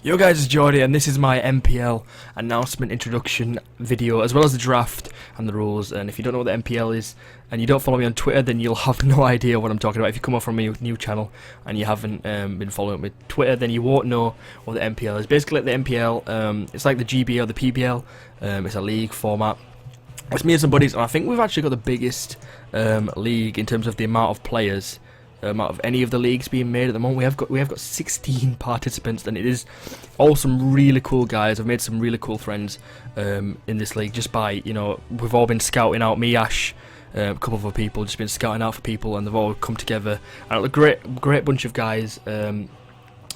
Yo guys, it's Jordy and this is my MPL announcement introduction video as well as the draft and the rules. And if you don't know what the MPL is and you don't follow me on Twitter, then you'll have no idea what I'm talking about. If you come off from my new channel and you haven't been following me on Twitter, then you won't know what the MPL is. Basically the MPL, it's like the GB or the PBL, it's a league format. It's me and some buddies, and I think we've actually got the biggest league in terms of the amount of players, amount of any of the leagues being made at the moment. We have got 16 participants, and it is all some really cool guys. I've made some really cool friends in this league just by, you know, we've all been scouting out. Me, Ash, a couple of other people, just been scouting out for people, and they've all come together. And a great bunch of guys.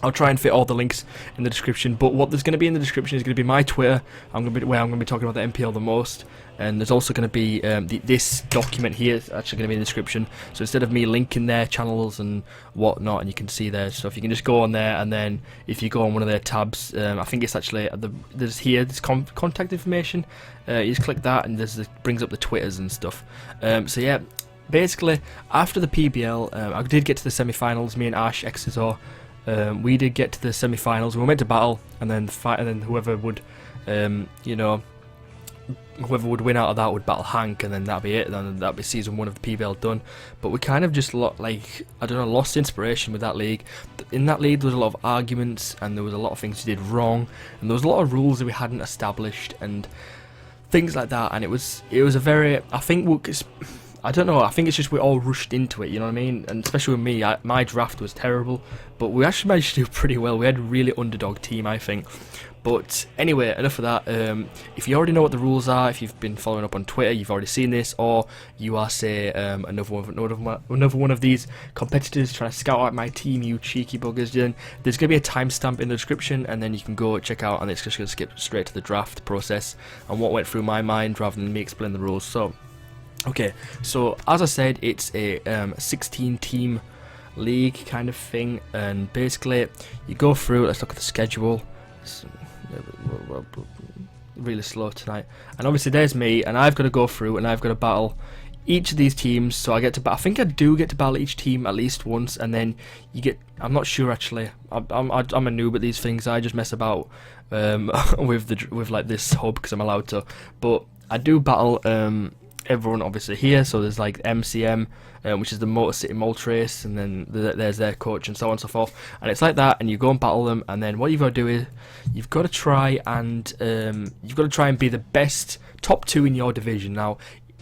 I'll try and fit all the links in the description, but what there's going to be in the description is going to be my Twitter, where I'm going to be talking about the MPL the most, and there's also going to be this document here is actually going to be in the description. So instead of me linking their channels and whatnot, and you can see their stuff, you can just go on there, and then if you go on one of their tabs, I think it's actually there's contact information. You just click that, and brings up the Twitters and stuff. So yeah, basically after the PBL, I did get to the semi-finals. Me and Ash Exeter. We did get to the semi-finals. We were meant to battle, and then whoever would, whoever would win out of that would battle Hank, and then that'd be it. Then that'd be season 1 of the PBL done. But we kind of just lost inspiration with that league. In that league, there was a lot of arguments, and there was a lot of things we did wrong, and there was a lot of rules that we hadn't established, and things like that. And it was a very, I don't know, I think it's just we all rushed into it, you know what I mean? And especially with me, my draft was terrible, but we actually managed to do pretty well. We had a really underdog team, I think. But anyway, enough of that. If you already know what the rules are, if you've been following up on Twitter, you've already seen this, or you are, say, another one of these competitors trying to scout out my team, you cheeky buggers, then there's going to be a timestamp in the description, and then you can go check out, and it's just going to skip straight to the draft process and what went through my mind rather than me explain the rules. So, okay, so as I said, it's a 16-team league kind of thing, and basically you go through. Let's look at the schedule. It's really slow tonight, and obviously there's me, and I've got to go through, and I've got to battle each of these teams. So I think I do get to battle each team at least once, and then you get. I'm not sure actually. I'm a noob at these things. I just mess about with like this hub because I'm allowed to, but I do battle everyone obviously here. So there's like MCM, which is the Motor City Malt Race, and then there's their coach and so on and so forth, and it's like that, and you go and battle them, and then what you've got to do is you've got to try and be the best top 2 in your division. Now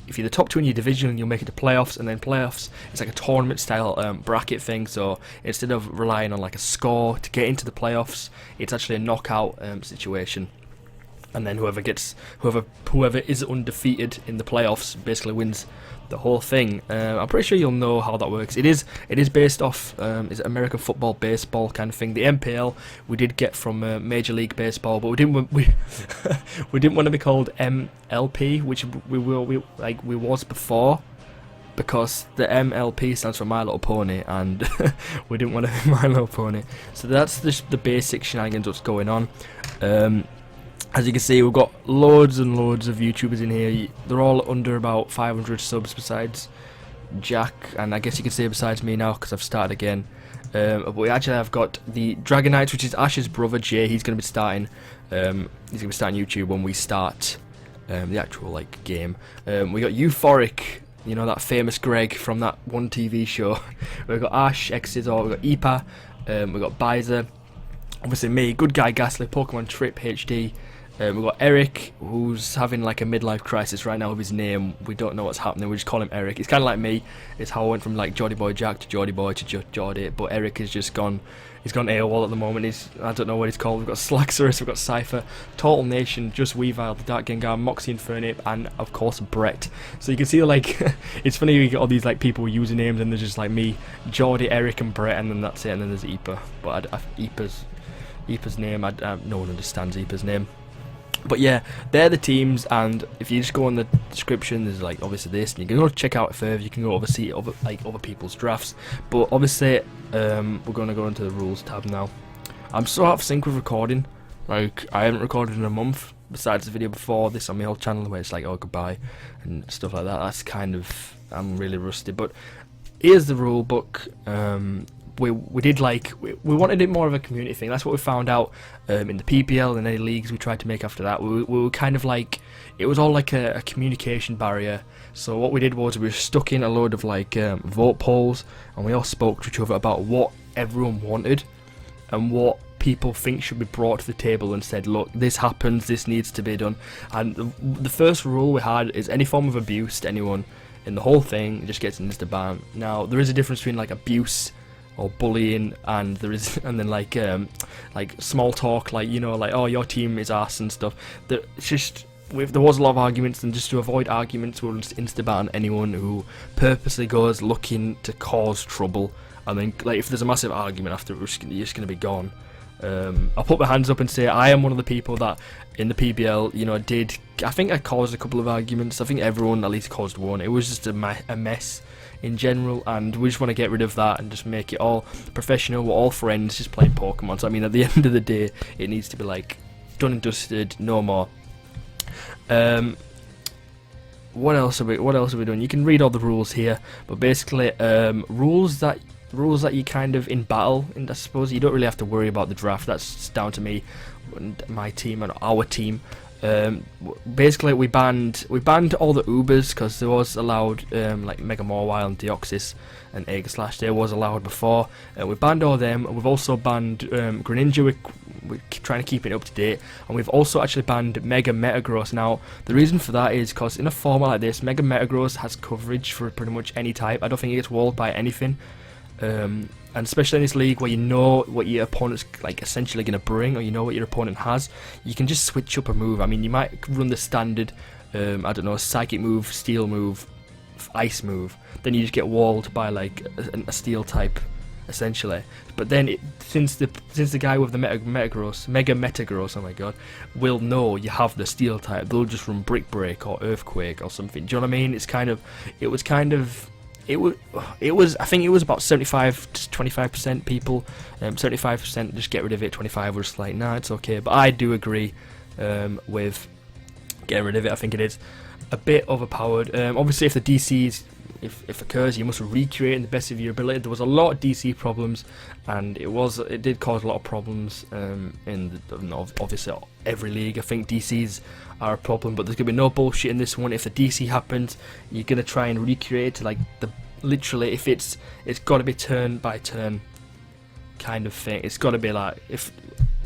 if you're the top 2 in your division, you'll make it to playoffs, and then playoffs it's like a tournament style bracket thing. So instead of relying on like a score to get into the playoffs, it's actually a knockout situation. And then whoever is undefeated in the playoffs basically wins the whole thing. I'm pretty sure you'll know how that works. It is based off is it American football, baseball kind of thing. The MPL we did get from Major League Baseball, but we didn't want to be called MLP, which we was before, because the MLP stands for My Little Pony, and we didn't want to be My Little Pony. So that's just the basic shenanigans what's going on. As you can see, we've got loads and loads of YouTubers in here. They're all under about 500 subs besides Jack, and I guess you can say besides me now because I've started again. But we actually have got the Dragon Knights, which is Ash's brother Jay. He's going to be starting. YouTube when we start the actual game. We got Euphoric, you know, that famous Greg from that one TV show. We've got Ash, Exeter, we've got Ipa, we've got Bizer, obviously me, Good Guy Ghastly, Pokemon Trip HD. We've got Eric, who's having like a midlife crisis right now with his name. We don't know what's happening, we just call him Eric. It's kind of like me. It's how I went from like Geordie Boy Jack to Geordie Boy to Geordie, but Eric has just gone, he's gone AWOL at the moment. I don't know what he's called. We've got Slaxorus, we've got Cypher, Total Nation, Just Weavile, the Dark Gengar, Moxie Infernape, and of course Brett. So you can see like, it's funny you get all these like people with usernames, and there's just like me, Geordie, Eric and Brett, and then that's it, and then there's Ipa. But Ipa's name, no one understands Ipa's name. But yeah, they're the teams, and if you just go on the description, there's like obviously this, and you can go check out it further. You can go see other people's drafts. But obviously, we're gonna go into the rules tab now. I'm so out of sync with recording. Like I haven't recorded in a month. Besides the video before this on my old channel where it's like, oh goodbye and stuff like that. That's kind of, I'm really rusty. But here's the rule book. we did like we wanted it more of a community thing. That's what we found out in the PPL and any leagues we tried to make after that. We were kind of like, it was all like a communication barrier. So what we did was we were stuck in a load of like vote polls, and we all spoke to each other about what everyone wanted and what people think should be brought to the table, and said, look, this happens, this needs to be done. And the first rule we had is any form of abuse to anyone in the whole thing just gets an instant ban. Now there is a difference between like abuse or bullying and then like small talk, like, you know, like, oh, your team is ass and stuff. It's just, there was a lot of arguments, and just to avoid arguments, we'll just insta ban anyone who purposely goes looking to cause trouble. And then, like, if there's a massive argument after, you're just going to be gone. I'll put my hands up and say I am one of the people that in the PBL, you know, I think I caused a couple of arguments. I think everyone at least caused one. It was just a mess in general, and we just want to get rid of that and just make it all professional. We're all friends, just playing Pokemon. So I mean, at the end of the day, it needs to be like done and dusted, no more. What else are we doing? You can read all the rules here, but basically rules that you kind of in battle, and I suppose you don't really have to worry about the draft. That's down to me and my team and our team. Basically we banned all the Ubers, because there was allowed like Mega Mawile and Deoxys and Egg Slash. There was allowed before. We banned all them, and we've also banned Greninja. We're trying to keep it up to date, and we've also actually banned Mega Metagross. Now the reason for that is because in a format like this, Mega Metagross has coverage for pretty much any type. I don't think it gets walled by anything. And especially in this league where you know what your opponent's like essentially going to bring, or you know what your opponent has, you can just switch up a move. I mean, you might run the standard, I don't know, psychic move, steel move, ice move, then you just get walled by like a steel type, essentially. But then since the guy with the Mega Metagross, oh my god, will know you have the steel type, they'll just run Brick Break or Earthquake or something. Do you know what I mean? It was I think it was about 75 to 25% people, 75% just get rid of it, 25 were just like, nah, it's okay. But I do agree with getting rid of it. I think it is a bit overpowered. Obviously if the DCs if occurs, you must recreate in the best of your ability. There was a lot of DC problems, and it did cause a lot of problems in obviously every league. I think DCs are a problem, but there's gonna be no bullshit in this one. If the DC happens, you're gonna try and recreate to like literally, if it's got to be turn by turn kind of thing. It's got to be like,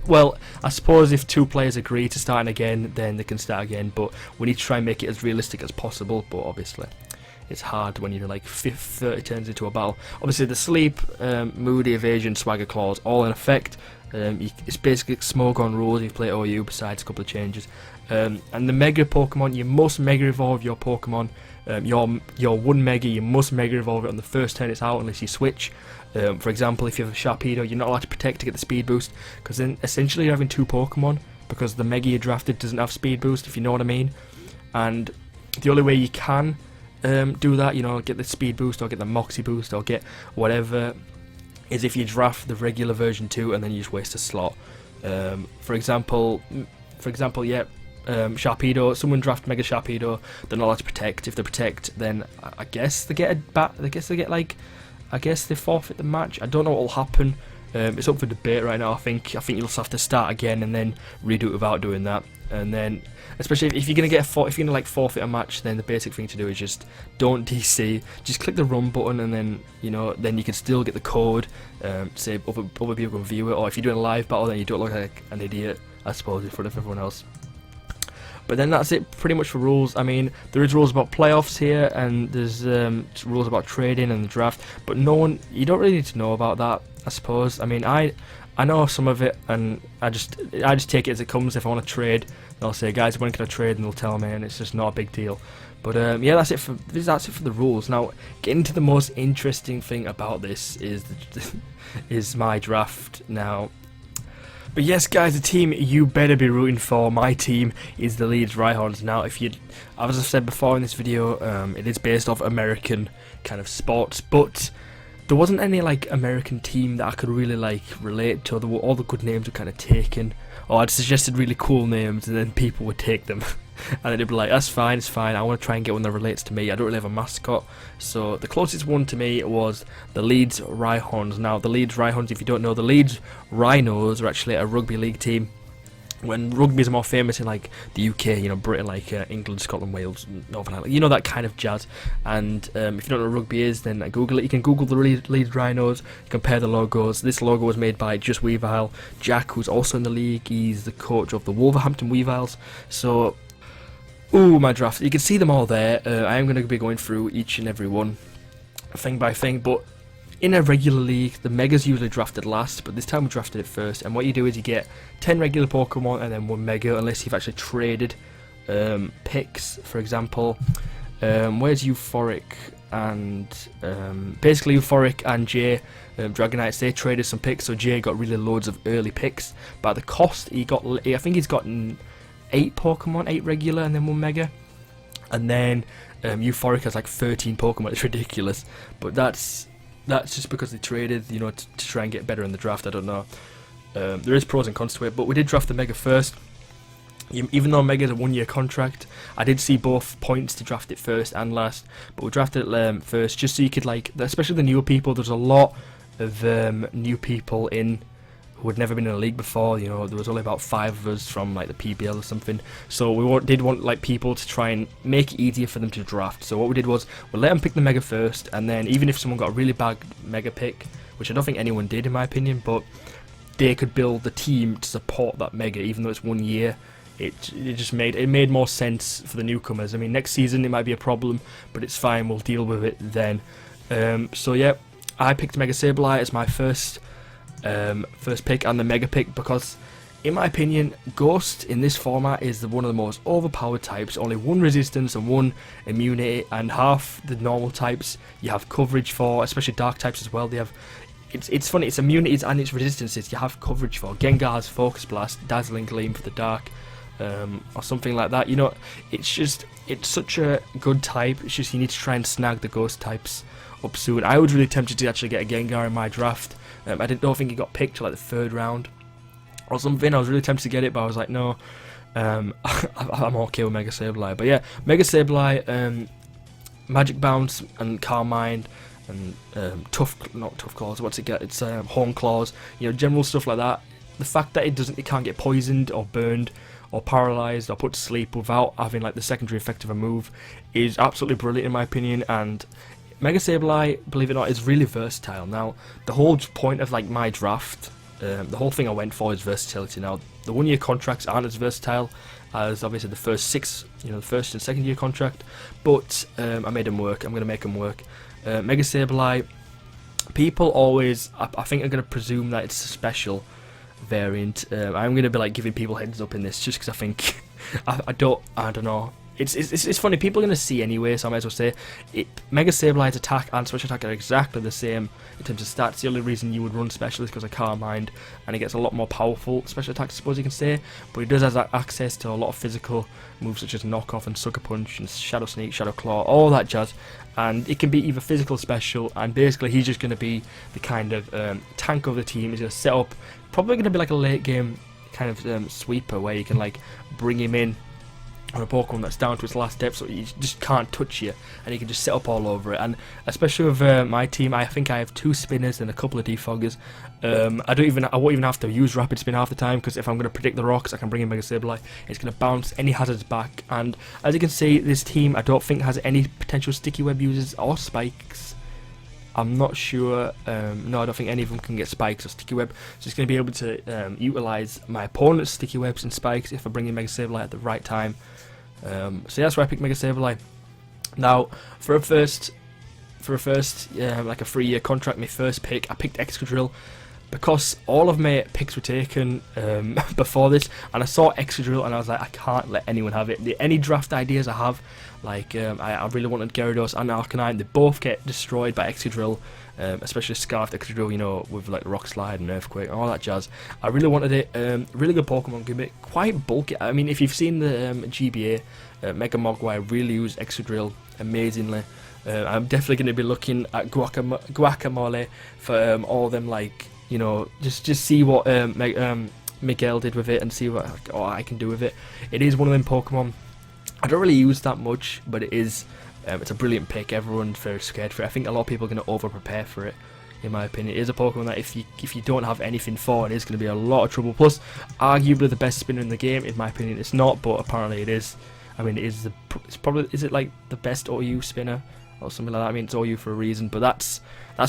well, I suppose if two players agree to starting again, then they can start again, but we need to try and make it as realistic as possible. But obviously it's hard when you're like 30 turns into a battle. Obviously the sleep, moody, evasion, swagger claws, all in effect. It's basically smoke on rules. You play OU besides a couple of changes. And the Mega Pokemon, you must Mega Evolve your Pokemon. Your one Mega, you must Mega Evolve it on the first turn it's out, unless you switch. For example, if you have a Sharpedo, you're not allowed to protect to get the speed boost, because then essentially you're having two Pokemon, because the Mega you drafted doesn't have speed boost, if you know what I mean. And the only way you can do that, you know, get the speed boost or get the Moxie boost or get whatever, is if you draft the regular version 2 and then you just waste a slot. For example, Sharpedo, someone draft Mega Sharpedo, they're not allowed to protect. If they protect, then I guess they get they forfeit the match. I don't know what will happen. It's up for debate right now. I think you'll just have to start again and then redo it without doing that. And then, especially if you're gonna like forfeit a match, then the basic thing to do is just don't DC. Just click the run button, and then then you can still get the code. Say other people can view it, or if you're doing a live battle, then you don't look like an idiot, I suppose, in front of everyone else. But then that's it pretty much for rules. I mean, there is rules about playoffs here, and there's rules about trading and the draft, but you don't really need to know about that, I suppose. I mean, I know some of it, and I just take it as it comes. If I want to trade, they'll say, guys, when can I trade? And they'll tell me, and it's just not a big deal. But yeah, that's it for the rules. Now, getting to the most interesting thing about this is my draft now. But yes, guys, the team you better be rooting for, my team, is the Leeds Rhyhorns. Now, as I've said before in this video, it is based off American kind of sports, but there wasn't any like American team that I could really like relate to. All the good names were kind of taken, or I'd suggested really cool names, and then people would take them. and it'd be like, that's fine, it's fine, I want to try and get one that relates to me. I don't really have a mascot, so the closest one to me was the Leeds Rhyhorns. Now, the Leeds Rhyhorns, if you don't know, the Leeds Rhinos are actually a rugby league team. When rugby is more famous in like the UK, you know, Britain, like England, Scotland, Wales, Northern Ireland, you know, that kind of jazz. And if you don't know what rugby is, then Google it. You can Google the Leeds Rhinos, compare the logos. This logo was made by Just Weavile. Jack, who's also in the league, he's the coach of the Wolverhampton Weaviles. So, ooh, my draft. You can see them all there. I am going to be going through each and every one, thing by thing, but in a regular league, the Mega's usually drafted last, but this time we drafted it first. And what you do is you get 10 regular Pokemon and then 1 Mega, unless you've actually traded picks. For example, where's Euphoric and basically Euphoric and Jay, Dragonites, they traded some picks, so Jay got really loads of early picks. But at the cost, I think he's gotten 8 Pokemon, 8 regular and then 1 Mega. And then Euphoric has like 13 Pokemon. It's ridiculous, but that's just because they traded, you know, to try and get better in the draft. I don't know. There is pros and cons to it, but we did draft the Mega first. Even though Mega's a 1-year contract, I did see both points to draft it first and last, but we drafted it first just so you could, like, especially the newer people. There's a lot of new people in who had never been in a league before. You know, there was only about 5 of us from like the PBL or something, so we did want like people to try and make it easier for them to draft. So what we did was we let them pick the Mega first, and then even if someone got a really bad Mega pick, which I don't think anyone did in my opinion, but they could build the team to support that Mega. Even though it's 1 year, it just made more sense for the newcomers. I mean, next season it might be a problem, but it's fine, we'll deal with it then. So yeah, I picked Mega Sableye as my first pick and the Mega pick, because in my opinion, Ghost in this format is one of the most overpowered types. Only 1 resistance and 1 immunity, and half the normal types you have coverage for, especially dark types as well. They have, it's funny, it's immunities and its resistances you have coverage for. Gengar's Focus Blast, Dazzling Gleam for the dark, or something like that. You know, it's such a good type. It's just you need to try and snag the Ghost types up soon. I was really tempted to actually get a Gengar in my draft. I don't think he got picked till like the 3rd round or something. I was really tempted to get it, but I was like, no, I'm okay with Mega Sableye. But yeah, Mega Sableye, Magic Bounce and Carmine and not Tough Claws. What's it get? It's Horn Claws. You know, general stuff like that. The fact that it can't get poisoned or burned or paralyzed or put to sleep without having like the secondary effect of a move is absolutely brilliant in my opinion. And Mega Sableye, believe it or not, is really versatile. Now, the whole point of like my draft, the whole thing I went for is versatility. Now, the 1-year contracts aren't as versatile as obviously the first 6, you know, the first and second year contract, but I made them work. I'm going to make them work. Mega Sableye, people always, I think, are going to presume that it's a special variant. I'm going to be like giving people heads up in this just because I think I don't know. It's funny, people are going to see anyway, so I might as well say it. Mega Sableye's attack and special attack are exactly the same in terms of stats. The only reason you would run special is because of Carmine, and it gets a lot more powerful special attacks, I suppose you can say, but it does have access to a lot of physical moves such as Knock Off and Sucker Punch and Shadow Sneak, Shadow Claw, all that jazz, and it can be either physical or special, and basically he's just going to be the kind of tank of the team. He's going to set up, probably going to be like a late game kind of sweeper where you can like bring him in on a Pokemon that's down to its last step, so he just can't touch you, and he can just sit up all over it. And especially with my team, I think I have 2 spinners and a couple of defoggers. I won't even have to use Rapid Spin half the time, because if I'm going to predict the rocks, I can bring in Mega Sableye. It's going to bounce any hazards back, and as you can see, this team I don't think has any potential Sticky Web users or spikes. I'm not sure. No, I don't think any of them can get spikes or Sticky Web. So it's going to be able to utilise my opponent's Sticky Webs and spikes if I bring in Mega Sableye at the right time. So yeah, that's why I picked Mega Sableye. Now, for a first, like a 3-year contract, my first pick, I picked Excadrill, because all of my picks were taken before this, and I saw Excadrill and I was like, I can't let anyone have it. Any draft ideas I have, like I really wanted Gyarados and Arcanine, they both get destroyed by Excadrill, especially Scarfed Excadrill, you know, with like Rock Slide and Earthquake and all that jazz. I really wanted it. Really good Pokemon gimmick, quite bulky. I mean, if you've seen the GBA Mega Mogwai, really used Excadrill amazingly. I'm definitely going to be looking at Guacamole for all them, like, you know, just see what Miguel did with it and see what I can do with it. It is one of them Pokemon I don't really use that much, but it is. It's a brilliant pick. Everyone's very scared for it. I think a lot of people are going to over prepare for it. In my opinion, it is a Pokemon that if you don't have anything for, it is going to be a lot of trouble. Plus, arguably the best spinner in the game. In my opinion, it's not, but apparently it is. I mean, it's probably, is it like the best OU spinner or something like that? I mean, it's OU for a reason, but that's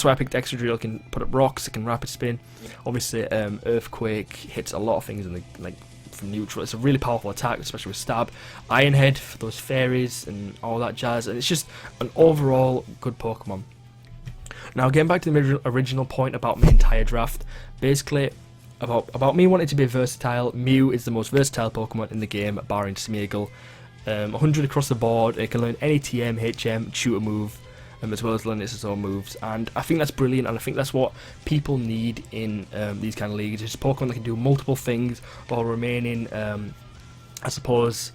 why I picked Excadrill. It can put up rocks, it can rapid spin. Obviously, Earthquake hits a lot of things in the from neutral. It's a really powerful attack, especially with stab. Iron Head for those fairies and all that jazz, and it's just an overall good Pokemon. Now, getting back to the original point about my entire draft, basically about me wanting to be versatile. Mew is the most versatile Pokemon in the game, barring Smeargle. 100 across the board. It can learn any TM, HM, shooter move, as well as learn its own moves. And I think that's brilliant, and I think that's what people need in these kind of leagues. Just Pokemon that can do multiple things while remaining, I suppose,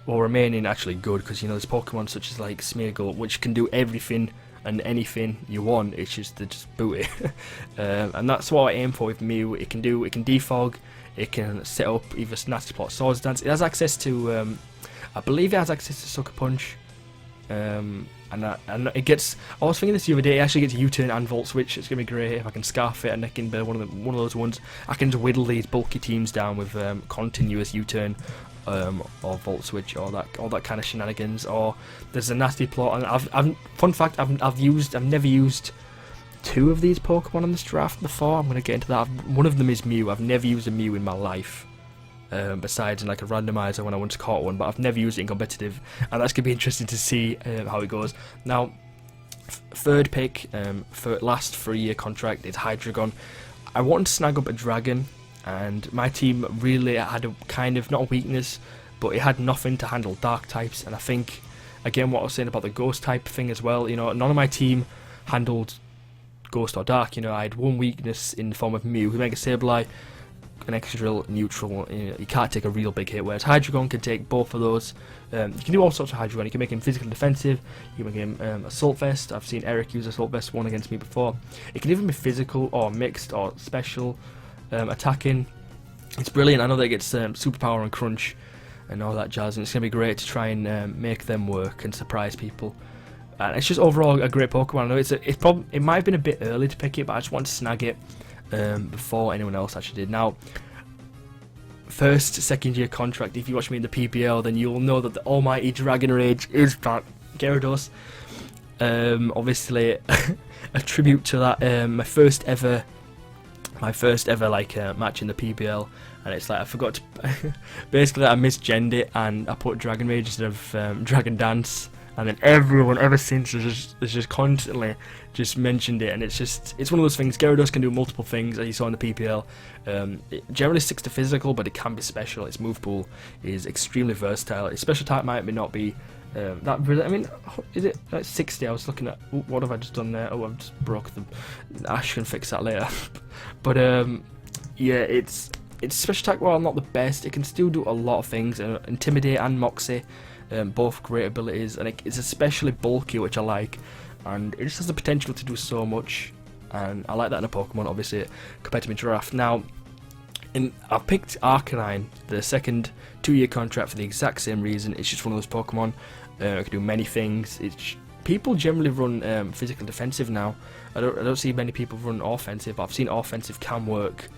while remaining actually good. Because there's Pokemon such as like Smeargle, which can do everything and anything you want. It's just to just boot it, and that's what I aim for with Mew. It can defog. It can set up either Nasty Plot, Swords Dance. It has access to, I believe it has access to Sucker Punch, and it gets. I was thinking this the other day. It actually gets U-turn and Volt Switch. It's gonna be great if I can scarf it and I can build one of those ones. I can just whittle these bulky teams down with continuous U-turn, or Volt Switch, or all that kind of shenanigans. Or there's a Nasty Plot, and fun fact, I've never used 2 of these Pokemon in this draft before. I'm gonna get into that. One of them is Mew. I've never used a Mew in my life. Besides in like a randomizer when I once caught one, but I've never used it in competitive, and that's gonna be interesting to see how it goes. Now, third pick for last 3-year contract is Hydreigon. I wanted to snag up a dragon, and my team really had a kind of, not a weakness, but it had nothing to handle dark types. And I think, again, what I was saying about the ghost type thing as well, none of my team handled ghost or dark. I had one weakness in the form of Mew, Mega Sableye, an Excadrill, neutral. You can't take a real big hit, whereas Hydreigon can take both of those. You can do all sorts of Hydreigon. You can make him physical and defensive. You can make him Assault Vest. I've seen Eric use Assault Vest 1 against me before. It can even be physical or mixed or special attacking. It's brilliant. I know that it gets superpower and crunch and all that jazz, and it's going to be great to try and make them work and surprise people. And it's just overall a great Pokemon. I know it might have been a bit early to pick it, but I just wanted to snag it before anyone else actually did. Now, second year contract, if you watch me in the PPL, then you'll know that the almighty Dragon Rage is back. Gyarados. Obviously, a tribute to that, my first ever like match in the PPL, and it's like I forgot to basically I misgenned it and I put Dragon Rage instead of Dragon Dance, and then everyone ever since has just constantly just mentioned it, and it's one of those things. Gyarados can do multiple things, as you saw in the PPL. It generally sticks to physical, but it can be special. Its move pool is extremely versatile. Its special type might not be that really. I mean, is it like 60? I was looking at, what have I just done there? Oh, I've just broke them. Ash can fix that later. But yeah, its special attack, while not the best, it can still do a lot of things. Intimidate and Moxie, both great abilities, and it's especially bulky, which I like, and it just has the potential to do so much, and I like that in a Pokemon, obviously, compared to my draft. Now, I've picked Arcanine, the second 2-year contract, for the exact same reason. It's just one of those Pokemon. It can do many things. People generally run physical defensive now. I don't see many people run offensive, but I've seen offensive can work.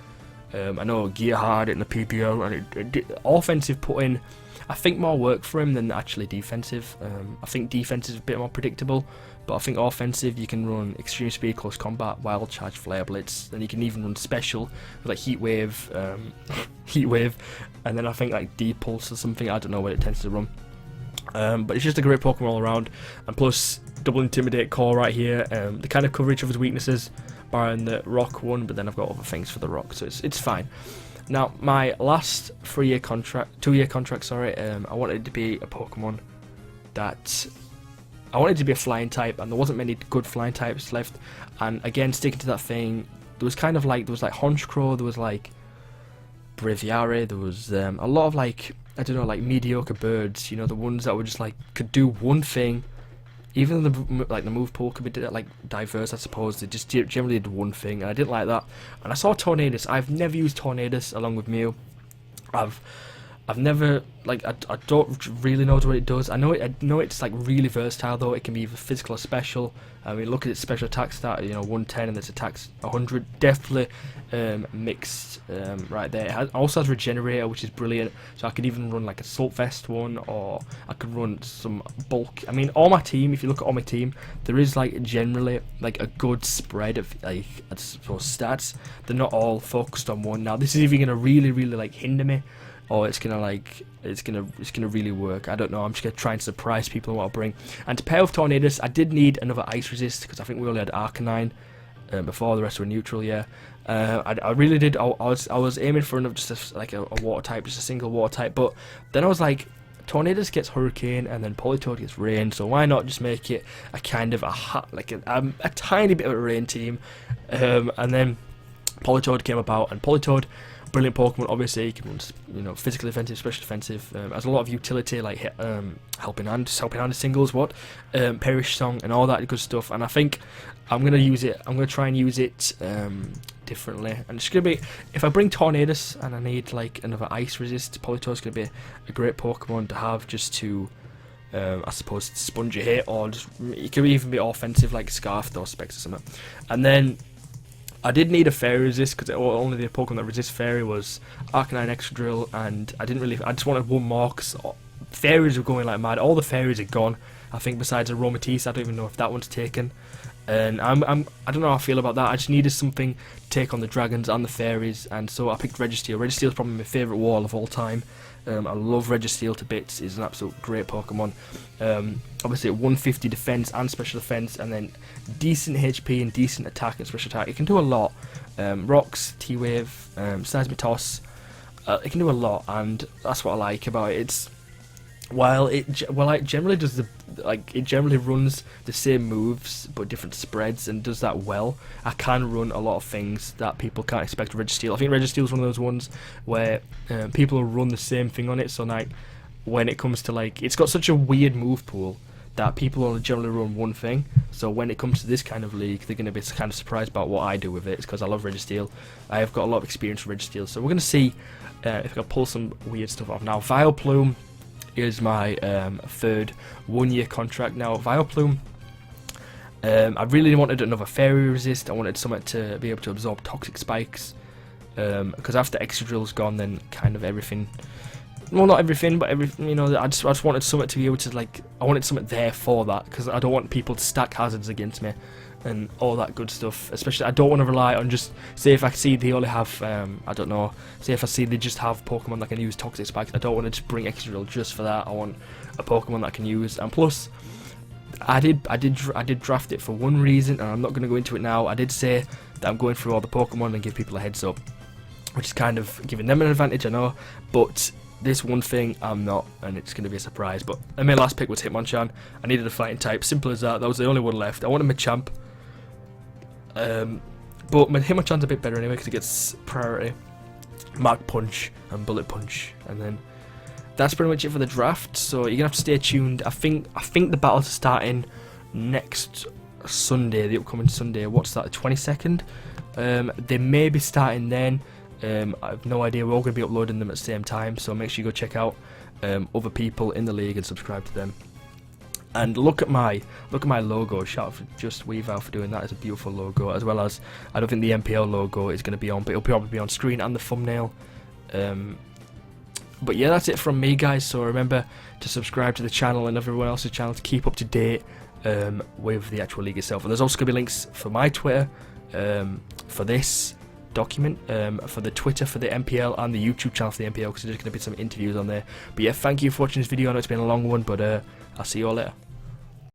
I know Gear hard in the PPL, and offensive put in, I think, more work for him than actually defensive. I think defensive is a bit more predictable, but I think offensive, you can run extreme speed, close combat, wild charge, flare blitz, and you can even run special with like heat wave, and then I think like D pulse or something. I don't know what it tends to run, but it's just a great Pokemon all around, and plus double intimidate core right here. The kind of coverage of his weaknesses, barring the rock one, but then I've got other things for the rock, so it's fine. Now, my last 2-year contract, sorry, I wanted it to be a Pokemon that, I wanted it to be a flying type, and there wasn't many good flying types left, and again, sticking to that thing, there was like Honchkrow, there was like Braviary, there was a lot of like, I don't know, like mediocre birds, the ones that were just like, could do one thing. Even the move pool could be like diverse, I suppose. They just generally did one thing, and I didn't like that. And I saw Tornadus. I've never used Tornadus along with Mew. I've never, like, I don't really know what it does. I know it's like really versatile though. It can be either physical or special. I mean, look at its special attack stat, 110, and its attacks 100. Definitely mixed right there. It also has regenerator, which is brilliant. So I could even run like a assault vest one, or I could run some bulk. I mean, all my team. If you look at all my team, there is like generally like a good spread of like, I suppose, stats. They're not all focused on one. Now, this is either gonna really like hinder me, or it's gonna really work. I don't know. I'm just gonna try and surprise people on what I bring. And to pair with Tornadus, I did need another ice resist because I think we only had Arcanine before. The rest were neutral. Yeah, I really did. I was aiming for another, just like a water type, just a single water type. But then I was like, Tornadus gets Hurricane, and then Politoed gets Rain. So why not just make it a kind of a tiny bit of a Rain team? And then Politoed came about, and Politoed, brilliant Pokemon. Obviously, you can run, physical defensive, special defensive. Has a lot of utility, like helping hand singles, Perish Song, and all that good stuff. And I think I'm gonna use it. I'm gonna try and use it differently. And it's gonna be, if I bring Tornadus and I need like another ice resist, Politoed's gonna be a great Pokemon to have, just to I suppose sponge a hit, or just, it could even be offensive like Scarf or Specs or something. And then I did need a Fairy resist, because only the Pokemon that resists Fairy was Arcanine, Excadrill, and I just wanted one more, because Fairies were going like mad. All the Fairies are gone, I think, besides Aromatisse. I don't even know if that one's taken. And I don't know how I feel about that. I just needed something to take on the Dragons and the Fairies, and so I picked Registeel. Registeel is probably my favourite wall of all time. I love Registeel to bits. It's an absolute great Pokemon. Obviously, 150 defense and special defense, and then decent HP and decent attack and special attack. It can do a lot. Rocks, T-Wave, Seismic, it can do a lot, and that's what I like about it. It generally does it generally runs the same moves but different spreads, and does that well. I can run a lot of things that people can't expect with Registeel. I think Registeel is one of those ones where people will run the same thing on it. So like, when it comes to like, it's got such a weird move pool that people only generally run one thing. So when it comes to this kind of league, they're going to be kind of surprised about what I do with it. It's because I love Registeel. I have got a lot of experience with Registeel. So we're going to see if I can pull some weird stuff off. Now, Vileplume is my third 1-year contract. Now, Vileplume, I really wanted another Fairy resist. I wanted something to be able to absorb Toxic Spikes, because after Excadrill's gone, then kind of everything, well, not everything, but everything, I just wanted something to be able to, like, I wanted something there for that, because I don't want people to stack hazards against me and all that good stuff. Especially, I don't want to rely on just, say if I see they only have, I don't know, say if I see they just have Pokemon that can use Toxic Spikes, I don't want to just bring Excadrill just for that. I want a Pokemon that I can use. And plus, I did draft it for one reason, and I'm not going to go into it now. I did say that I'm going through all the Pokemon and give people a heads up, which is kind of giving them an advantage, I know, but this one thing I'm not, and it's going to be a surprise. But my last pick was Hitmonchan. I needed a fighting type, simple as that. That was the only one left. I wanted Machamp. But my Hitmonchan's a bit better anyway, because it gets priority, Mark Punch and Bullet Punch, and then that's pretty much it for the draft. So you're gonna have to stay tuned. I think the battles are starting next Sunday, the upcoming Sunday. What's that? The 22nd. They may be starting then. I have no idea. We're all gonna be uploading them at the same time, so make sure you go check out other people in the league and subscribe to them. And look at my logo. Shout out for Just Weavile for doing that. It's a beautiful logo, as well as, I don't think the MPL logo is going to be on, but it'll probably be on screen and the thumbnail. But yeah, that's it from me, guys. So remember to subscribe to the channel and everyone else's channel to keep up to date with the actual league itself. And there's also going to be links for my Twitter, for this document, for the Twitter for the MPL, and the YouTube channel for the MPL, because there's going to be some interviews on there. But yeah, thank you for watching this video. I know it's been a long one, but I'll see you all later.